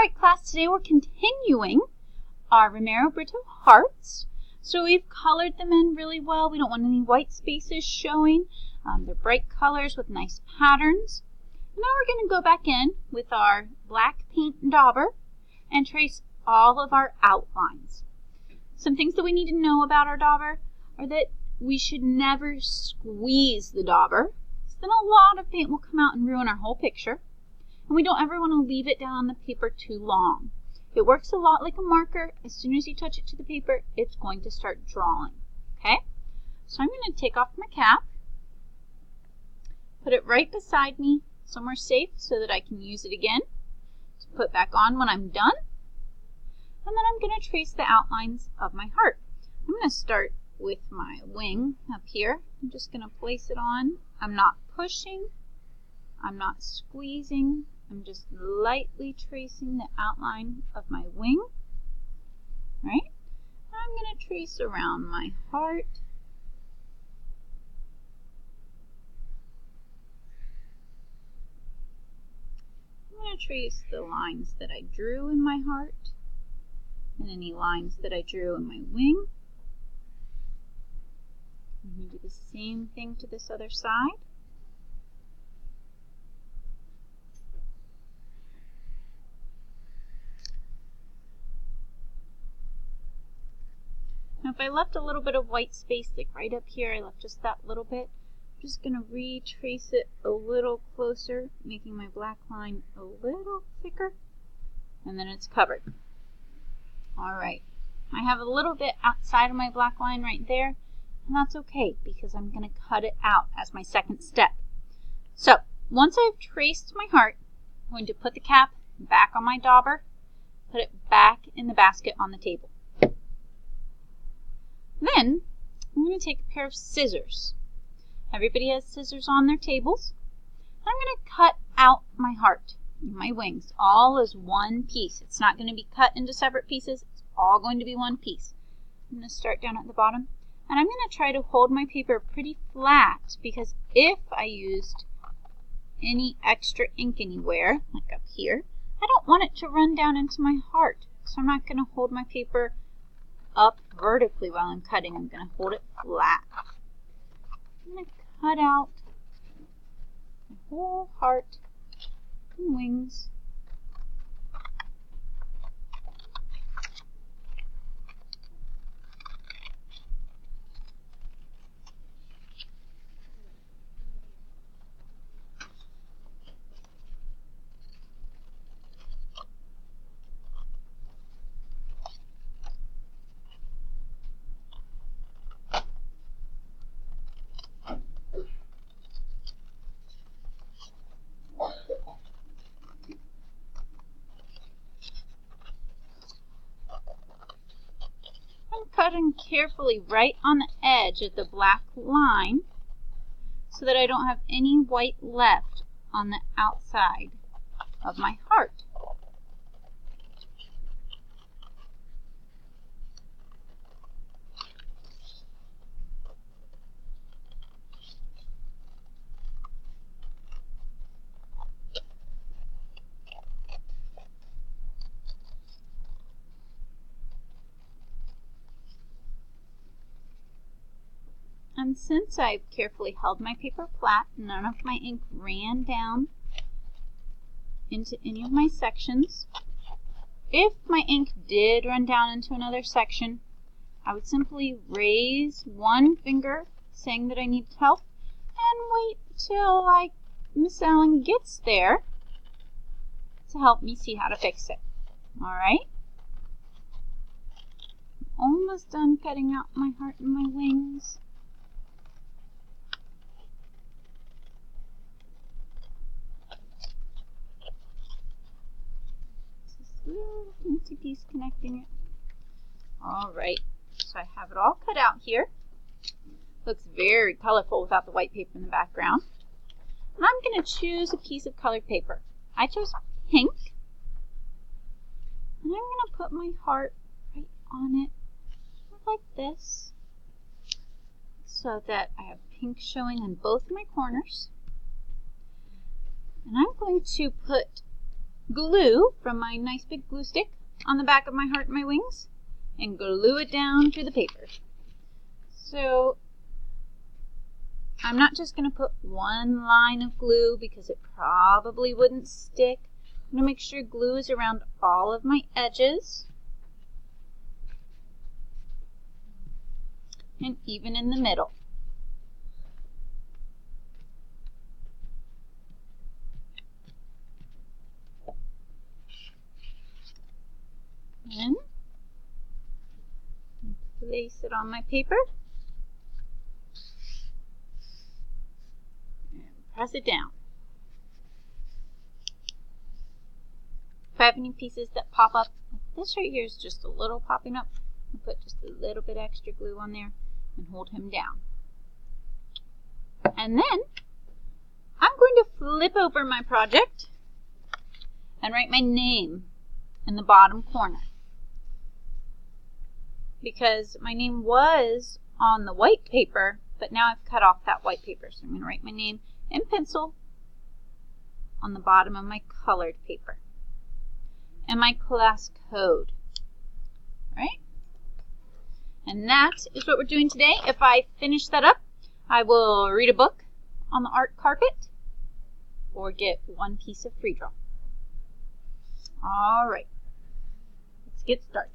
right, class, today we're continuing our Romero Britto hearts. So we've colored them in really well. We don't want any white spaces showing. They're bright colors with nice patterns. Now we're going to go back in with our black paint dauber and trace all of our outlines. Some things that we need to know about our dauber are that we should never squeeze the dauber, because then a lot of paint will come out and ruin our whole picture. And we don't ever want to leave it down on the paper too long. It works a lot like a marker. As soon as you touch it to the paper, it's going to start drawing. Okay? So I'm going to take off my cap, put it right beside me, somewhere safe so that I can use it again to put back on when I'm done. And then I'm going to trace the outlines of my heart. I'm going to start with my wing up here. I'm just going to place it on. I'm not pushing. I'm not squeezing. I'm just lightly tracing the outline of my wing. Right? I'm going to trace around my heart. I'm going to trace the lines that I drew in my heart and any lines that I drew in my wing. I'm going to do the same thing to this other side. Now if I left a little bit of white space, like right up here, I left just that little bit, I'm just going to retrace it a little closer, making my black line a little thicker, and then it's covered. Alright, I have a little bit outside of my black line right there, and that's okay because I'm going to cut it out as my second step. So, once I've traced my heart, I'm going to put the cap back on my dauber, put it back in the basket on the table. Then, I'm going to take a pair of scissors. Everybody has scissors on their tables. I'm going to cut out my heart, my wings, all as one piece. It's not going to be cut into separate pieces. It's all going to be one piece. I'm going to start down at the bottom. And I'm going to try to hold my paper pretty flat because if I used any extra ink anywhere, like up here, I don't want it to run down into my heart. So I'm not going to hold my paper up vertically while I'm cutting. I'm going to hold it flat. I'm going to cut out the whole heart and wings. Cutting carefully right on the edge of the black line so that I don't have any white left on the outside of my heart. And since I've carefully held my paper flat, none of my ink ran down into any of my sections. If my ink did run down into another section, I would simply raise one finger saying that I need help and wait till Miss Ellen gets there to help me see how to fix it. Alright? Almost done cutting out my heart and my wings. Little empty piece connecting it. Alright, so I have it all cut out here. Looks very colorful without the white paper in the background. And I'm going to choose a piece of colored paper. I chose pink. And I'm going to put my heart right on it like this so that I have pink showing on both my corners. And I'm going to put glue from my nice big glue stick on the back of my heart and my wings and glue it down to the paper. So I'm not just going to put one line of glue because it probably wouldn't stick. I'm going to make sure glue is around all of my edges and even in the middle. And place it on my paper and press it down. If I have any pieces that pop up, like this right here is just a little popping up, I'll put just a little bit extra glue on there and hold him down. And then I'm going to flip over my project and write my name in the bottom corner. Because my name was on the white paper, but now I've cut off that white paper. So I'm going to write my name in pencil on the bottom of my colored paper. And my class code. Alright? And that is what we're doing today. If I finish that up, I will read a book on the art carpet or get one piece of free draw. Alright. Let's get started.